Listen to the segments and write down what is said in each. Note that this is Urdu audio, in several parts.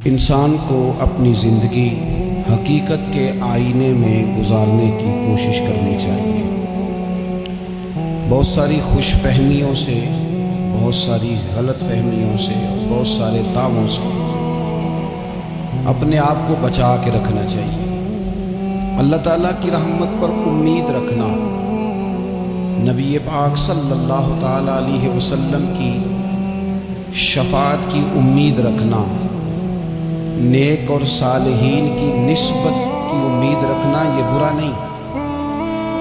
انسان کو اپنی زندگی حقیقت کے آئینے میں گزارنے کی کوشش کرنی چاہیے۔ بہت ساری خوش فہمیوں سے، بہت ساری غلط فہمیوں سے، بہت سارے دعووں سے اپنے آپ کو بچا کے رکھنا چاہیے۔ اللہ تعالیٰ کی رحمت پر امید رکھنا، نبی پاک صلی اللہ تعالیٰ علیہ وسلم کی شفاعت کی امید رکھنا، نیک اور صالحین کی نسبت کی امید رکھنا، یہ برا نہیں،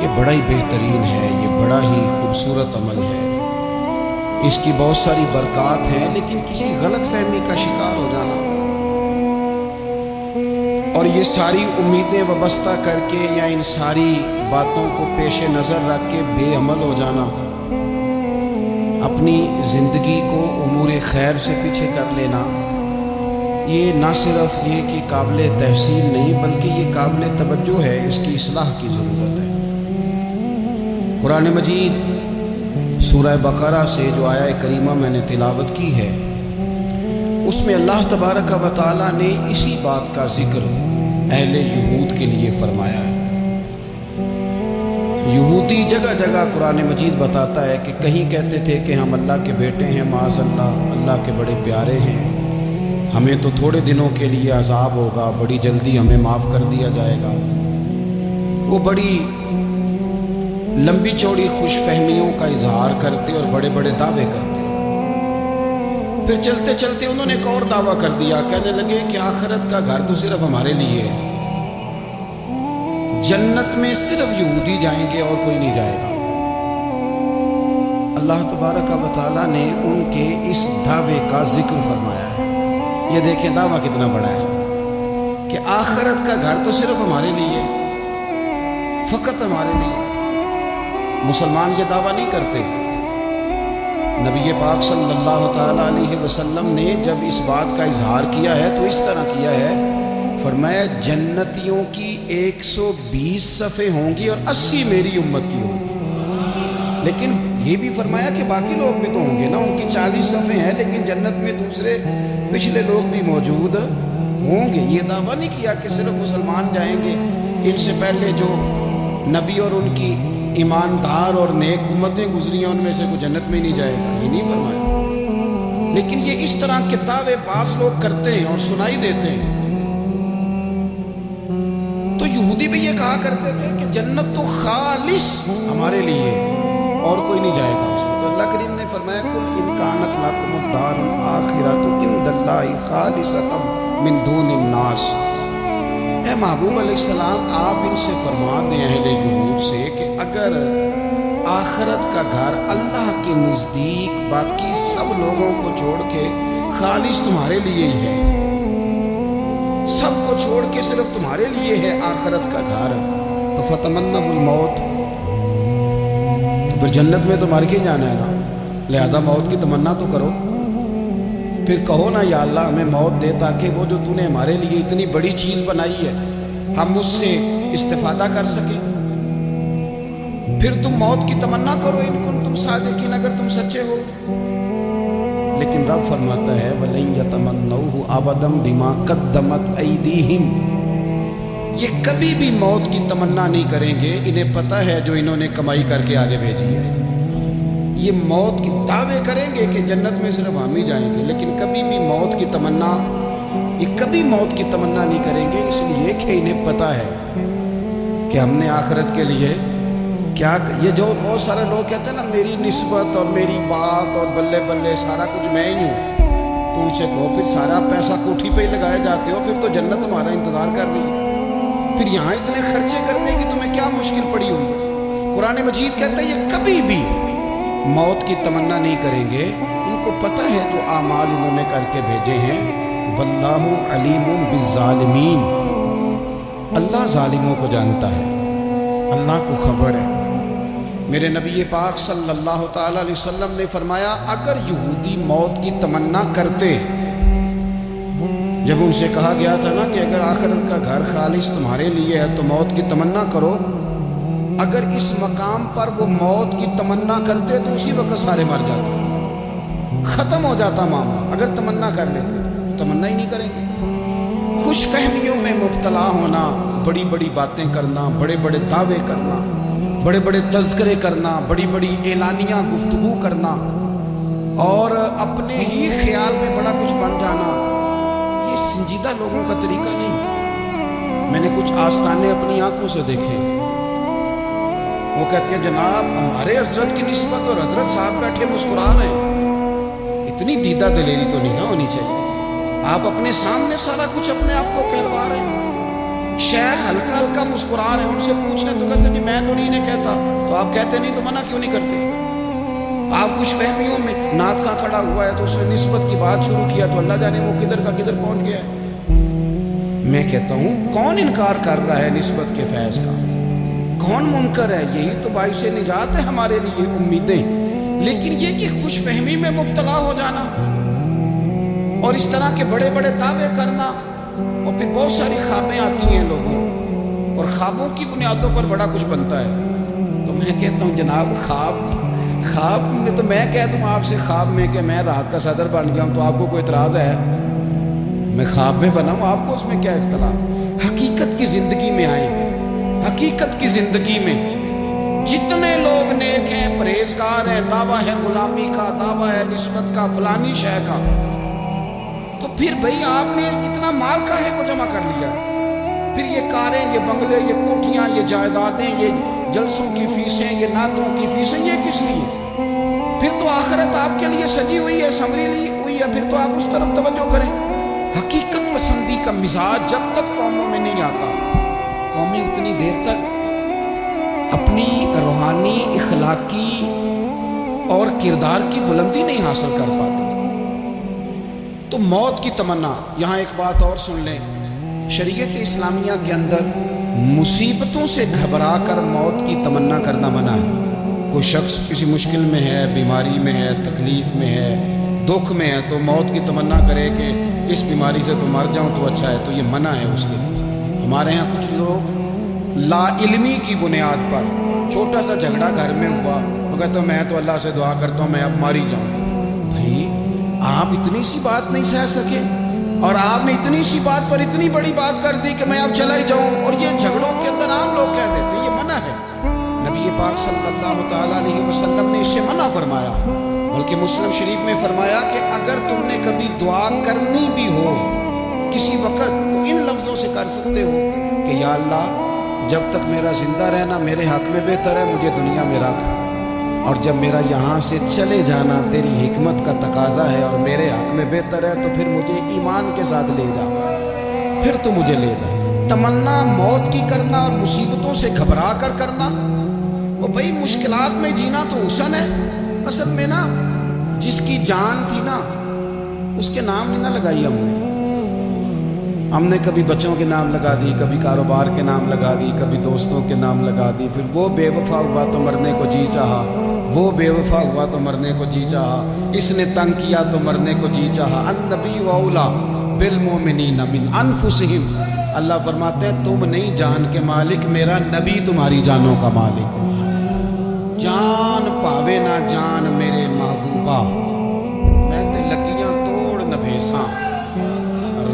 یہ بڑا ہی بہترین ہے، یہ بڑا ہی خوبصورت عمل ہے، اس کی بہت ساری برکات ہیں۔ لیکن کسی غلط فہمی کا شکار ہو جانا اور یہ ساری امیدیں وابستہ کر کے یا ان ساری باتوں کو پیش نظر رکھ کے بے عمل ہو جانا، اپنی زندگی کو امور خیر سے پیچھے کر لینا، یہ نہ صرف یہ کہ قابل تحسین نہیں بلکہ یہ قابل توجہ ہے، اس کی اصلاح کی ضرورت ہے۔ قرآن مجید سورہ بقرہ سے جو آیہ کریمہ میں نے تلاوت کی ہے، اس میں اللہ تبارک و تعالیٰ نے اسی بات کا ذکر اہل یہود کے لیے فرمایا ہے۔ یہودی جگہ جگہ قرآن مجید بتاتا ہے کہ کہیں کہتے تھے کہ ہم اللہ کے بیٹے ہیں، معاذ اللہ، اللہ کے بڑے پیارے ہیں، ہمیں تو تھوڑے دنوں کے لیے عذاب ہوگا، بڑی جلدی ہمیں معاف کر دیا جائے گا۔ وہ بڑی لمبی چوڑی خوش فہمیوں کا اظہار کرتے اور بڑے بڑے دعوے کرتے۔ پھر چلتے چلتے انہوں نے ایک اور دعویٰ کر دیا، کہنے لگے کہ آخرت کا گھر تو صرف ہمارے لیے ہے، جنت میں صرف یہودی جائیں گے اور کوئی نہیں جائے گا۔ اللہ تبارک و تعالیٰ نے ان کے اس دعوے کا ذکر فرمایا ہے۔ یہ دیکھیں دعویٰ کتنا بڑا ہے کہ آخرت کا گھر تو صرف ہمارے لیے، فقط ہمارے لیے۔ مسلمان یہ دعویٰ نہیں کرتے۔ نبی پاک صلی اللہ تعالیٰ علیہ وسلم نے جب اس بات کا اظہار کیا ہے تو اس طرح کیا ہے، فرمایا جنتیوں کی 120 صفیں ہوں گی اور 80 میری امت کی ہوں گی۔ لیکن یہ بھی فرمایا کہ باقی لوگ بھی تو ہوں گے نا، ان کی 40 صفیں ہیں لیکن جنت میں دوسرے پچھلے لوگ بھی موجود ہوں گے۔ یہ دعویٰ نہیں کیا کہ صرف مسلمان جائیں گے، ان سے پہلے جو نبی اور ان کی ایماندار اور نیک امتیں گزری ہیں ان میں سے کوئی جنت میں نہیں جائے گا، یہ نہیں فرمایا۔ لیکن یہ اس طرح کے دعوے بعض لوگ کرتے ہیں اور سنائی دیتے ہیں۔ تو یہودی بھی یہ کہا کرتے تھے کہ جنت تو خالص ہمارے لیے اور کوئی نہیں جائے گا۔ تو اللہ کریم نے فرمایا قل ان کانت لکم الدار الاخرۃ عند اللہ خالصۃ من دون الناس۔ اے محبوب علیہ السلام، آپ ان سے فرما دیں اہل یہود سے کہ اگر آخرت کا گھر اللہ کے نزدیک باقی سب لوگوں کو چھوڑ کے خالص تمہارے لیے ہی ہے، سب کو چھوڑ کے صرف تمہارے لیے ہے آخرت کا گھر، تو فتمنوا الموت، تو پھر جنت میں تو مر کے جانا ہے نا، لہذا موت کی تمنا تو کرو۔ پھر کہو نا یا اللہ ہمیں موت دے تاکہ وہ جو تو نے ہمارے لیے اتنی بڑی چیز بنائی ہے ہم اس سے استفادہ کر سکیں۔ پھر تم موت کی تمنا کرو ان کنتم صادقین، اگر تم سچے ہو۔ لیکن رب فرماتا ہے وَلَن يَتَمَنَّوْهُ أَبَدًا بِمَا قَدَّمَتْ أَيْدِيهِمْ، یہ کبھی بھی موت کی تمنا نہیں کریں گے، انہیں پتہ ہے جو انہوں نے کمائی کر کے آگے بھیجی ہے۔ یہ موت کی دعوے کریں گے کہ جنت میں صرف ہم ہی جائیں گے، لیکن کبھی بھی موت کی تمنا، یہ کبھی موت کی تمنا نہیں کریں گے، اس لیے کہ انہیں پتہ ہے کہ ہم نے آخرت کے لیے کیا۔ یہ جو بہت سارے لوگ کہتے ہیں نا میری نسبت اور میری بات اور بلے بلے سارا کچھ میں ہی ہوں، تو ان سے کہو پھر سارا پیسہ کوٹھی پہ ہی لگائے جاتے ہو، پھر تو جنت تمہارا انتظار کر رہی ہے، پھر یہاں اتنے خرچے کرنے کی تمہیں کیا مشکل پڑی ہوئی۔ قرآن مجید کہتا ہے یہ کبھی بھی موت کی تمنا نہیں کریں گے، ان کو پتہ ہے جو اعمال انہوں نے کر کے بھیجے ہیں۔ واللہ علیم بالظالمین، اللہ ظالموں کو جانتا ہے، اللہ کو خبر ہے۔ میرے نبی پاک صلی اللہ تعالیٰ علیہ وسلم نے فرمایا اگر یہودی موت کی تمنا کرتے، جب ان سے کہا گیا تھا نا کہ اگر آخرت کا گھر خالص تمہارے لیے ہے تو موت کی تمنا کرو، اگر اس مقام پر وہ موت کی تمنا کرتے تو اسی وقت سارے مر جاتے، ختم ہو جاتا معاملہ۔ اگر تمنا کر لیتے، تمنا ہی نہیں کریں گے۔ خوش فہمیوں میں مبتلا ہونا، بڑی بڑی باتیں کرنا، بڑے بڑے دعوے کرنا، بڑے بڑے تذکرے کرنا، بڑی بڑی اعلانیہ گفتگو کرنا اور اپنے ہی خیال میں بڑا کچھ بن جانا، یہ سنجیدہ لوگوں کا طریقہ نہیں۔ میں نے کچھ آستانے اپنی آنکھوں سے دیکھے، وہ کہتے ہیں جناب ہمارے حضرت کی نسبت اور حضرت صاحب بیٹھے مسکرا رہے ہیں، اتنی دیدہ دلیری تو نہیں نہ ہونی چاہیے۔ آپ اپنے سامنے سارا کچھ اپنے آپ کو کہلوا رہے ہیں، شیخ ہلکا ہلکا مسکرا رہے ہیں، ان سے پوچھیں تو کہتے ہیں میں تو نہیں کہتا، تو آپ کہتے نہیں تو منع کیوں نہیں کرتے؟ آپ خوش فہمیوں میں، نعت کا کھڑا ہوا ہے تو اس نے نسبت کی بات شروع کیا تو اللہ جانے وہ کدھر کا کدھر پہنچ گیا ہے۔ میں کہتا ہوں کون انکار کر رہا ہے نسبت کے فیض کا؟ کون منکر ہے؟ یہی تو باعث نجات ہے ہمارے لیے امیدیں، لیکن یہ کہ خوش فہمی میں مبتلا ہو جانا اور اس طرح کے بڑے بڑے دعوے کرنا، اور پھر بہت ساری خوابیں آتی ہیں لوگوں اور خوابوں کی بنیادوں پر بڑا کچھ بنتا ہے۔ تو میں کہتا ہوں جناب خواب میں تو میں کہہ دوں آپ سے خواب میں کہ میں رات کا صدر بن گیا ہوں تو آپ کو کوئی اعتراض ہے؟ میں خواب میں بنا ہوں، آپ کو اس میں کیا اختلاف؟ حقیقت کی زندگی میں آئیں، حقیقت کی زندگی میں جتنے لوگ نیک ہیں، پرہیزگار ہیں، دعویٰ ہے غلامی کا، دعویٰ ہے نسبت کا، فلانی شے کا، تو پھر بھئی آپ نے اتنا مال کاہے کو جمع کر لیا؟ پھر یہ کاریں، یہ بنگلے، یہ کوٹھیاں، یہ جائیدادیں، یہ جلسوں کی فیسیں، یہ نعتوں کی فیسیں، یہ کس لیے؟ پھر تو آخرت آپ کے لیے سجی ہوئی ہے، سنوری ہوئی ہے، پھر تو آپ اس طرف توجہ کریں۔ حقیقت پسندی کا مزاج جب تک قوموں میں نہیں آتا، قومیں اتنی دیر تک اپنی روحانی، اخلاقی اور کردار کی بلندی نہیں حاصل کر پاتی۔ تو موت کی تمنا، یہاں ایک بات اور سن لیں، شریعت اسلامیہ کے اندر مصیبتوں سے گھبرا کر موت کی تمنا کرنا منع ہے۔ کوئی شخص کسی مشکل میں ہے، بیماری میں ہے، تکلیف میں ہے، دکھ میں ہے، تو موت کی تمنا کرے کہ اس بیماری سے تو مر جاؤں تو اچھا ہے، تو یہ منع ہے اس کے لیے۔ ہمارے ہاں کچھ لوگ لا علمی کی بنیاد پر چھوٹا سا جھگڑا گھر میں ہوا، وہ کہتے ہیں میں تو اللہ سے دعا کرتا ہوں میں اب مر ہی جاؤں۔ بھائی آپ اتنی سی بات نہیں سہ سکے اور آپ نے اتنی سی بات پر اتنی بڑی بات کر دی کہ میں اب چلا ہی جاؤں، اور یہ جھگڑوں کے اندر عام لوگ کہہ دیتے ہیں یہ منع ہے۔ نبی پاک صلی اللہ تعالیٰ علیہ وسلم نے اس سے منع فرمایا، بلکہ مسلم شریف میں فرمایا کہ اگر تم نے کبھی دعا کرنی بھی ہو کسی وقت تو ان لفظوں سے کر سکتے ہو کہ یا اللہ جب تک میرا زندہ رہنا میرے حق میں بہتر ہے، مجھے دنیا میں رکھ، اور جب میرا یہاں سے چلے جانا تیری حکمت کا تقاضا ہے اور میرے حق میں بہتر ہے تو پھر مجھے ایمان کے ساتھ لے جا، پھر تو مجھے لے جا۔ تمنا موت کی کرنا اور مصیبتوں سے گھبرا کر کرنا، وہ بھئی مشکلات میں جینا تو حسن ہے، اصل میں نا جس کی جان تھی نا اس کے نام نہیں نہ لگائی ہم نے کبھی بچوں کے نام لگا دی، کبھی کاروبار کے نام لگا دی، کبھی دوستوں کے نام لگا دی، پھر وہ بے وفا ہوا تو مرنے کو جی چاہا، وہ بے وفا ہوا تو مرنے کو جی چاہا، اس نے تنگ کیا تو مرنے کو جی چاہا۔ النبی اولیٰ بالمؤمنین من انفسہم، اللہ فرماتے ہیں تم نہیں جان کے مالک، میرا نبی تمہاری جانوں کا مالک ہے۔ جان پاوے نہ جان میرے محبوبہ، میں تے لگیاں توڑ نہ بھیساں،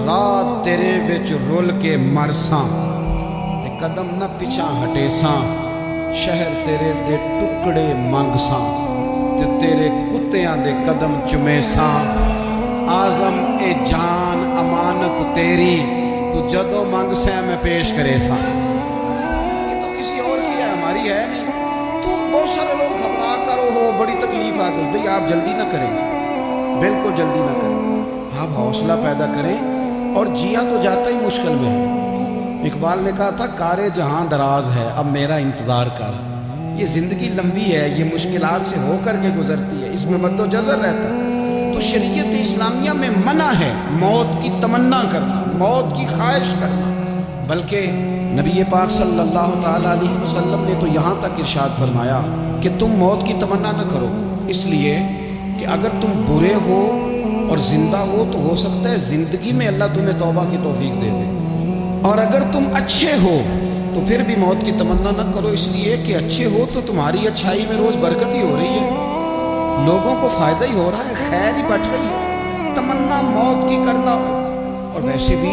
رات تیرے وچ رول کے مرساں، تے قدم نہ پیچھا ہٹے ساں، شہر تیرے دے ٹکڑے منگ ساں، تے تیرے کتیاں دے قدم چمے ساں، آزم اے جان امانت تیری، تو جدو منگ سیں میں پیش کرے ساں۔ یہ تو کسی اور کی ہے، ہماری ہے نہیں۔ تو بہت سارے لوگ گھبرا کرو ہو بڑی تکلیف آ گئی، بھئی آپ جلدی نہ کریں، بالکل جلدی نہ کریں، آپ حوصلہ پیدا کریں، اور جیا تو جاتا ہی مشکل میں ہے۔ اقبال نے کہا تھا کارے جہاں دراز ہے اب میرا انتظار کر، یہ زندگی لمبی ہے، یہ مشکلات سے ہو کر کے گزرتی ہے، اس میں مد و جزر رہتا ہے۔ تو شریعت اسلامیہ میں منع ہے موت کی تمنا کرنا، موت کی خواہش کرنا، بلکہ نبی پاک صلی اللہ تعالیٰ علیہ وسلم نے تو یہاں تک ارشاد فرمایا کہ تم موت کی تمنا نہ کرو، اس لیے کہ اگر تم برے ہو اور زندہ ہو تو ہو سکتا ہے زندگی میں اللہ تمہیں توبہ کی توفیق دے دے، اور اگر تم اچھے ہو تو پھر بھی موت کی تمنا نہ کرو، اس لیے کہ اچھے ہو تو تمہاری اچھائی میں روز برکت ہی ہو رہی ہے، لوگوں کو فائدہ ہی ہو رہا ہے، خیر ہی بٹ رہی ہے۔ تمنا موت کی کرنا، اور ویسے بھی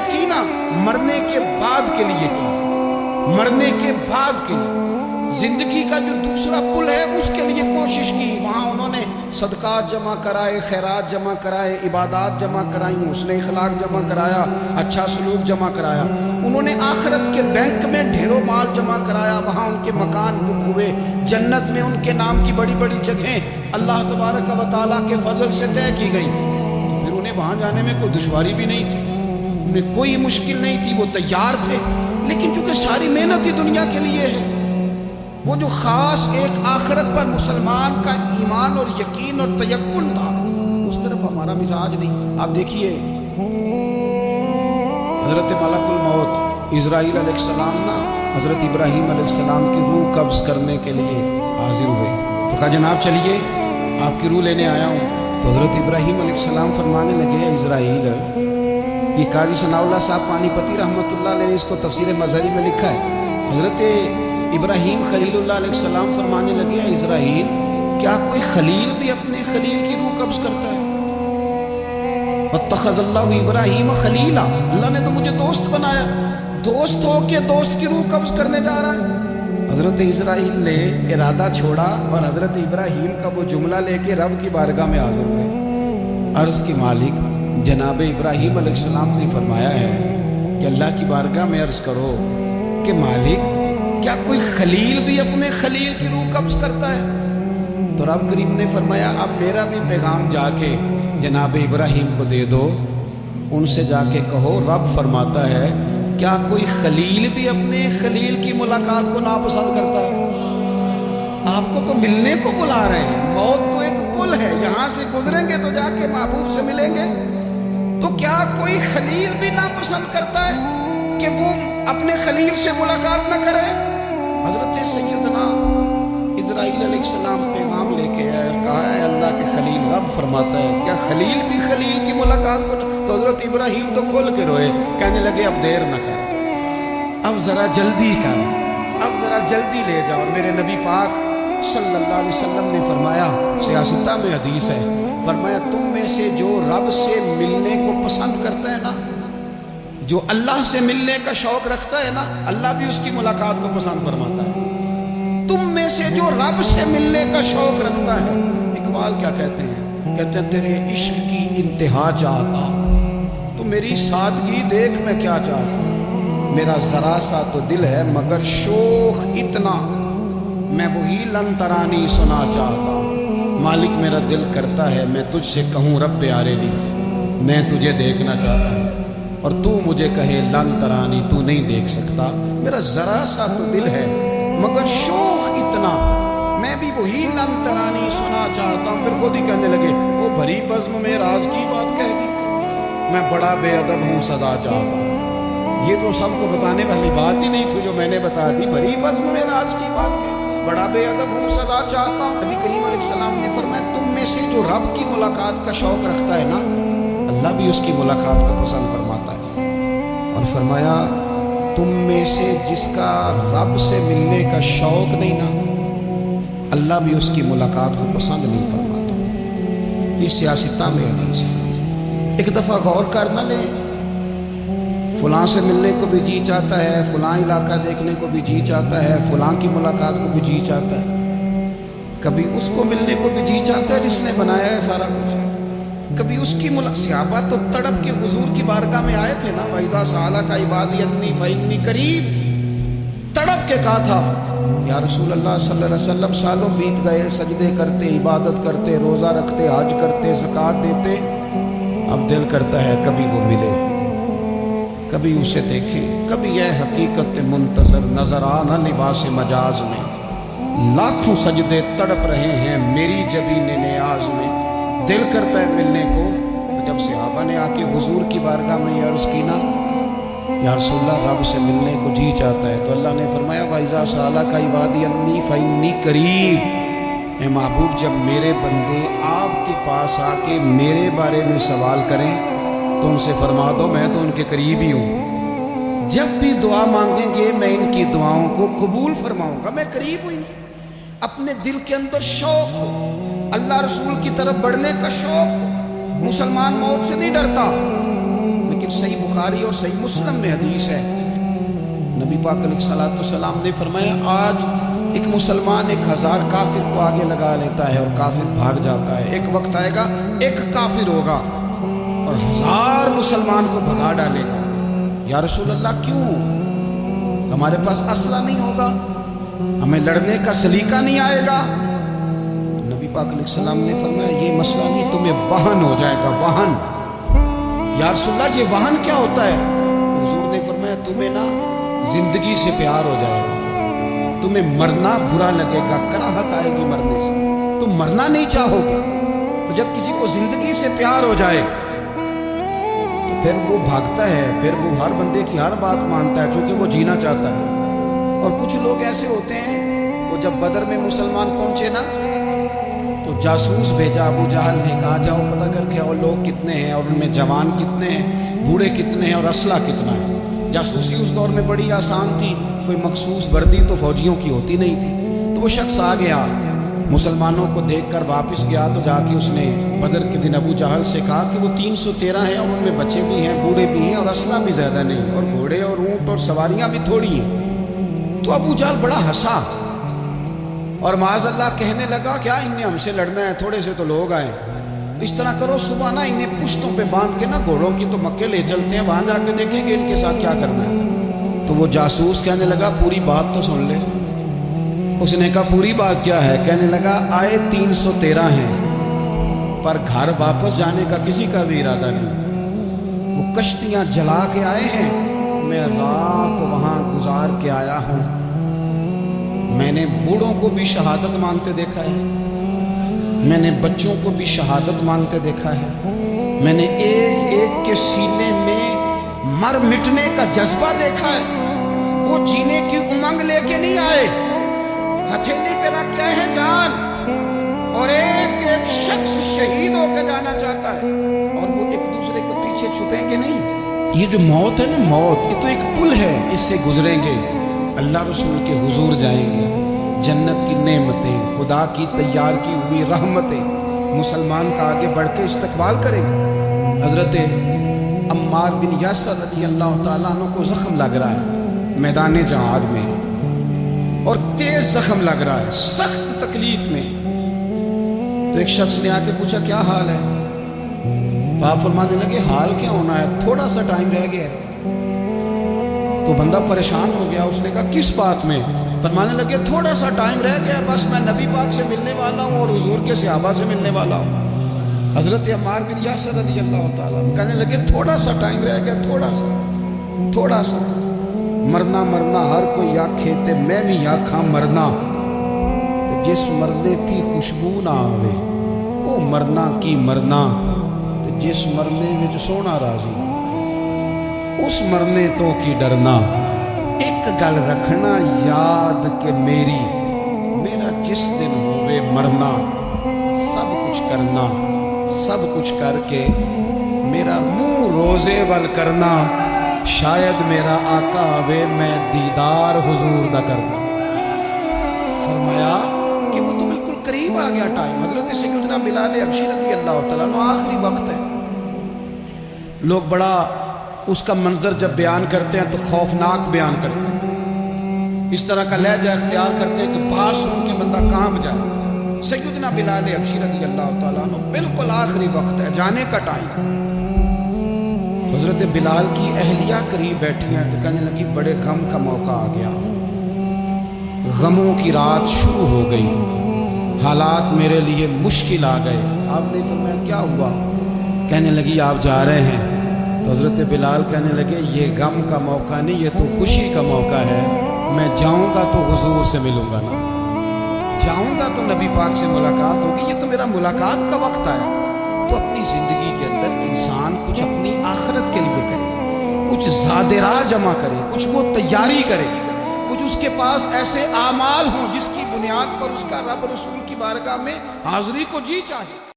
محنت کی نا مرنے کے بعد کے لیے کی، مرنے کے بعد کے لیے زندگی کا جو دوسرا پل ہے اس کے لیے کوشش کی، وہاں انہوں نے صدقات جمع کرائے، خیرات جمع کرائے، عبادات جمع کرائیں، حسن اخلاق جمع کرایا، اچھا سلوک جمع کرایا، انہوں نے آخرت کے بینک میں ڈھیروں مال جمع کرایا، وہاں ان کے مکان بک ہوئے، جنت میں ان کے نام کی بڑی بڑی جگہیں اللہ تبارک و تعالیٰ کے فضل سے طے کی گئی، تو پھر انہیں وہاں جانے میں کوئی دشواری بھی نہیں تھی، انہیں کوئی مشکل نہیں تھی، وہ تیار تھے، لیکن چونکہ ساری محنت ہی دنیا کے لیے ہے، وہ جو خاص ایک آخرت پر مسلمان کا ایمان اور یقین اور تیقن تھا اس طرف ہمارا مزاج نہیں۔ آپ دیکھیے حضرت ملک الموت اسرائیل علیہ السلام نا حضرت ابراہیم علیہ السلام کی روح قبض کرنے کے لیے حاضر ہوئے، تو کہا جناب چلیے آپ کی روح لینے آیا ہوں، تو حضرت ابراہیم علیہ السلام فرمانے لگے اسرائیل، یہ قاضی ثناء اللہ صاحب پانی پتی رحمۃ اللہ علیہ نے اس کو تفسیر مظہری میں لکھا ہے، حضرت ابراہیم خلیل اللہ علیہ السلام فرمانے لگے اسرائیل کیا کوئی خلیل بھی اپنے خلیل کی روح قبض کرتا ہے؟ واتخذ اللہ ابراہیم خلیلا، اللہ نے تو مجھے دوست بنایا، دوست ہو کے دوست کی روح قبض کرنے جا رہا ہے۔ حضرت اسرائیل نے ارادہ چھوڑا اور حضرت ابراہیم کا وہ جملہ لے کے رب کی بارگاہ میں حاضر ہوئے، عرض کی مالک جناب ابراہیم علیہ السلام سے فرمایا ہے کہ اللہ کی بارگاہ میں عرض کرو کہ مالک کیا کوئی خلیل بھی اپنے خلیل کی روح قبض کرتا ہے؟ تو رب کریم نے فرمایا اب میرا بھی پیغام جا کے جناب ابراہیم کو دے دو، ان سے جا کے کہو رب فرماتا ہے کیا کوئی خلیل بھی اپنے خلیل کی ملاقات کو ناپسند کرتا ہے؟ آپ کو تو ملنے کو بلا رہے ہیں، موت تو ایک پل ہے، یہاں سے گزریں گے تو جا کے محبوب سے ملیں گے، تو کیا کوئی خلیل بھی ناپسند کرتا ہے کہ وہ اپنے خلیل سے ملاقات نہ کرے؟ حضرت سیدنا اسرائیل علیہ السلام پیغام لے کے آئے اور کہا ہے اللہ کے خلیل رب فرماتا ہے کیا خلیل بھی خلیل کی ملاقات کو؟ تو حضرت ابراہیم تو کھول کے روئے، کہنے لگے اب دیر نہ کر، اب ذرا جلدی کر، اب ذرا جلدی لے جاؤ۔ میرے نبی پاک صلی اللہ علیہ وسلم نے فرمایا، سیاستہ میں حدیث ہے، فرمایا تم میں سے جو رب سے ملنے کو پسند کرتا ہے نا، جو اللہ سے ملنے کا شوق رکھتا ہے نا، اللہ بھی اس کی ملاقات کو پسند فرماتا ہے۔ تم میں سے جو رب سے ملنے کا شوق رکھتا ہے، اقبال کیا کہتے ہیں؟ کہتے ہیں تیرے عشق کی انتہا چاہتا، تو میری سادگی دیکھ میں کیا چاہتا، میرا ذرا سا تو دل ہے مگر شوق اتنا، میں وہی لن ترانی سنا چاہتا، مالک میرا دل کرتا ہے میں تجھ سے کہوں رب پیارے لی میں تجھے دیکھنا چاہتا ہوں، اور تو مجھے کہے لن ترانی تو نہیں دیکھ سکتا، میرا ذرا سا تو دل ہے مگر شوق اتنا، میں بھی وہی لن ترانی سنا چاہتا ہوں۔ پھر خود ہی کہنے لگے وہ بھری بزم میں راز کی بات کہہ دی، میں بڑا بے ادب ہوں سدا چاہتا ہوں، یہ تو سب کو بتانے والی بات ہی نہیں تھی جو میں نے بتا دی، بھری بزم میں راز کی بات کہہ، بڑا بے ادب ہوں سدا چاہتا ہوں۔ نبی کریم علیہ السلام نے فرمایا تم میں سے جو رب کی ملاقات کا شوق رکھتا ہے نا، اللہ بھی اس کی ملاقات کو پسند فرماتا ہے، اور فرمایا تم میں سے جس کا رب سے ملنے کا شوق نہیں نا، اللہ بھی اس کی ملاقات کو پسند نہیں فرماتا۔ یہ سیاستہ میں حدیث ہے، ایک دفعہ غور کر نہ لے، فلاں سے ملنے کو بھی جی چاہتا ہے، فلاں علاقہ دیکھنے کو بھی جی چاہتا ہے، فلاں کی ملاقات کو بھی جی چاہتا ہے، کبھی اس کو ملنے کو بھی جی چاہتا ہے جس نے بنایا ہے سارا کچھ، کبھی اس کی صحابہ تو تڑپ کے حضور کی بارگاہ میں آئے تھے نا، وَإِذَا سَأَلَكَ عِبَادِي عَنِّي فَإِنِّي قَرِيبٌ، تڑپ کے کہا تھا یا رسول اللہ صلی اللہ علیہ وسلم سالوں بیت گئے، سجدے کرتے، عبادت کرتے، روزہ رکھتے، حج کرتے، زکوٰۃ دیتے، اب دل کرتا ہے کبھی وہ ملے، کبھی اسے دیکھے، کبھی یہ حقیقت منتظر نظر آنا لباس مجاز میں، لاکھوں سجدے تڑپ رہے ہیں میری جبین نیاز میں، دل کرتا ہے ملنے کو۔ جب صحابہ نے آ کے حضور کی بارگاہ میں یہ عرض کی نا یا رسول اللہ رب سے ملنے کو جی چاہتا ہے، تو اللہ نے فرمایا وَإِذَا سَأَلَكَ عِبَادِي عَنِّي فَإِنِّي قَرِيبٌ، اے محبوب جب میرے بندے آپ کے پاس آ کے میرے بارے میں سوال کریں تو ان سے فرما دو میں تو ان کے قریب ہی ہوں، جب بھی دعا مانگیں گے میں ان کی دعاؤں کو قبول فرماؤں گا، میں قریب ہوں۔ اپنے دل کے اندر شوق ہو، اللہ رسول کی طرف بڑھنے کا شوق ہو، مسلمان موت سے نہیں ڈرتا، لیکن صحیح بخاری اور صحیح مسلم میں حدیث ہے، نبی پاک علیہ الصلوۃ والسلام نے فرمایا آج ایک مسلمان 1000 کافر کو آگے لگا لیتا ہے اور کافر بھاگ جاتا ہے، ایک وقت آئے گا ایک کافر ہوگا اور 1000 مسلمان کو بھگا ڈالے گا۔ یا رسول اللہ کیوں؟ ہمارے پاس اسلحہ نہیں ہوگا، ہمیں لڑنے کا سلیقہ نہیں آئے گا۔ نبی پاک علیہ السلام نے فرمایا یہ مسئلہ نہیں، تمہیں وہن ہو جائے گا، وہن۔ یا رسول اللہ یہ وہن کیا ہوتا ہے؟ حضور نے فرمایا تمہیں نا زندگی سے پیار ہو جائے گا، تمہیں مرنا برا لگے گا، کراہت آئے گی مرنے سے، تم مرنا نہیں چاہو گے۔ تو جب کسی کو زندگی سے پیار ہو جائے تو پھر وہ بھاگتا ہے، پھر وہ ہر بندے کی ہر بات مانتا ہے چونکہ وہ جینا چاہتا ہے۔ اور کچھ لوگ ایسے ہوتے ہیں، وہ جب بدر میں مسلمان پہنچے نا تو جاسوس بھیجا ابو جہل نے، کہا جاؤ پتہ کر کے آؤ لوگ کتنے ہیں اور ان میں جوان کتنے ہیں، بوڑھے کتنے ہیں اور اسلحہ کتنا ہے۔ جاسوسی اس دور میں بڑی آسان تھی، کوئی مخصوص وردی تو فوجیوں کی ہوتی نہیں تھی۔ تو وہ شخص آ گیا، مسلمانوں کو دیکھ کر واپس گیا، تو جا کے اس نے بدر کے دن ابو جہل سے کہا کہ وہ 313 ہیں اور ان میں بچے بھی ہیں، بوڑھے بھی ہیں اور اسلحہ بھی زیادہ نہیں، اور گھوڑے اور اونٹ اور سواریاں بھی تھوڑی ہیں۔ تو ابو جہل بڑا ہنسا اور معاذ اللہ کہنے لگا کیا انہیں ہم سے لڑنا ہے، تھوڑے سے تو لوگ آئے، اس طرح کرو صبح نا انہیں پشتوں پہ باندھ کے نا گھوڑوں کی تو مکے لے چلتے ہیں، وہاں جا کے دیکھیں گے ان کے ساتھ کیا کرنا ہے۔ تو وہ جاسوس کہنے لگا پوری بات تو سن لے۔ اس نے کہا پوری بات کیا ہے؟ کہنے لگا آئے 313 ہیں پر گھر واپس جانے کا کسی کا بھی ارادہ نہیں، وہ کشتیاں جلا کے آئے ہیں، میں رات وہاں گزار کے آیا ہوں، میں نے بوڑھوں کو بھی شہادت مانگتے دیکھا ہے، میں نے بچوں کو بھی شہادت مانگتے دیکھا ہے، میں نے ایک ایک کے سینے میں مر مٹنے کا جذبہ دیکھا ہے، وہ جینے کی امنگ لے کے نہیں آئے، ہتھیلی پہ رکھ کے ہیں جان، اور ایک ایک شخص شہید ہو کے جانا چاہتا ہے، اور وہ ایک دوسرے کے پیچھے چھپیں گے نہیں۔ یہ جو موت ہے نا، موت یہ تو ایک پل ہے، اس سے گزریں گے، اللہ رسول کے حضور جائیں گے، جنت کی نعمتیں، خدا کی تیار کی ہوئی رحمتیں مسلمان کا آگے بڑھ کے استقبال کریں گے۔ حضرت عمار بن یاسر رضی اللہ تعالیٰ عنہ کو زخم لگ رہا ہے میدان جہاد میں، اور تیز زخم لگ رہا ہے، سخت تکلیف میں۔ تو ایک شخص نے آ کے پوچھا کیا حال ہے؟ تو آپ فرمانے لگے حال کیا ہونا ہے، تھوڑا سا ٹائم رہ گیا ہے۔ تو بندہ پریشان ہو گیا، اس نے کہا کس بات میں؟ فرمانے لگے تھوڑا سا ٹائم رہ گیا، بس میں نبی پاک سے ملنے والا ہوں اور حضور کے صحابہ سے ملنے والا ہوں۔ حضرت عمار بن یاسر رضی اللہ تعالیٰ کہنے لگے تھوڑا سا ٹائم رہ گیا، تھوڑا سا مرنا مرنا ہر کوئی آکھے تے میں بھی آکھاں مرنا، جس مرنے کی خوشبو نہ آوے وہ مرنا کی مرنا، جس مرنے وچ سونا راضی اس مرنے تو کی ڈرنا۔ ایک گل رکھنا یاد کہ میرا جس دن ہوئے مرنا، سب کچھ کرنا، سب کچھ کر کے میرا منہ روزے ول کرنا، شاید میرا آقا آوے میں دیدار حضور دا کرنا۔ فرمایا کہ وہ تو بالکل قریب آ گیا ٹائم۔ حضرت سیدنا بلال حبشی رضی اللہ تعالیٰ عنہ آخری وقت ہے، لوگ بڑا اس کا منظر جب بیان کرتے ہیں تو خوفناک بیان کرتے ہیں، اس طرح کا لہجہ اختیار کرتے ہیں کہ بات سن کے بندہ کانپ جائے۔ سیدنا بلال حبشی رضی اللہ تعالیٰ عنہ بالکل آخری وقت ہے، جانے کا ٹائم۔ حضرت بلال کی اہلیہ قریب بیٹھی ہیں تو کہنے لگی بڑے غم کا موقع آ گیا، غموں کی رات شروع ہو گئی، حالات میرے لیے مشکل آ گئے۔ آپ نے فرمایا کیا ہوا؟ کہنے لگی آپ جا رہے ہیں؟ تو حضرت بلال کہنے لگے یہ غم کا موقع نہیں، یہ تو خوشی کا موقع ہے، میں جاؤں گا تو حضور سے ملوں گا نا، جاؤں گا تو نبی پاک سے ملاقات ہوگی، یہ تو میرا ملاقات کا وقت آیا۔ تو اپنی زندگی کے اندر انسان کچھ اپنی آخرت کے لیے کرے، کچھ زاد راہ جمع کرے، کچھ وہ تیاری کرے، کچھ اس کے پاس ایسے اعمال ہوں جس کی بنیاد پر اس کا رب رسول کی بارگاہ میں حاضری کو جی چاہے۔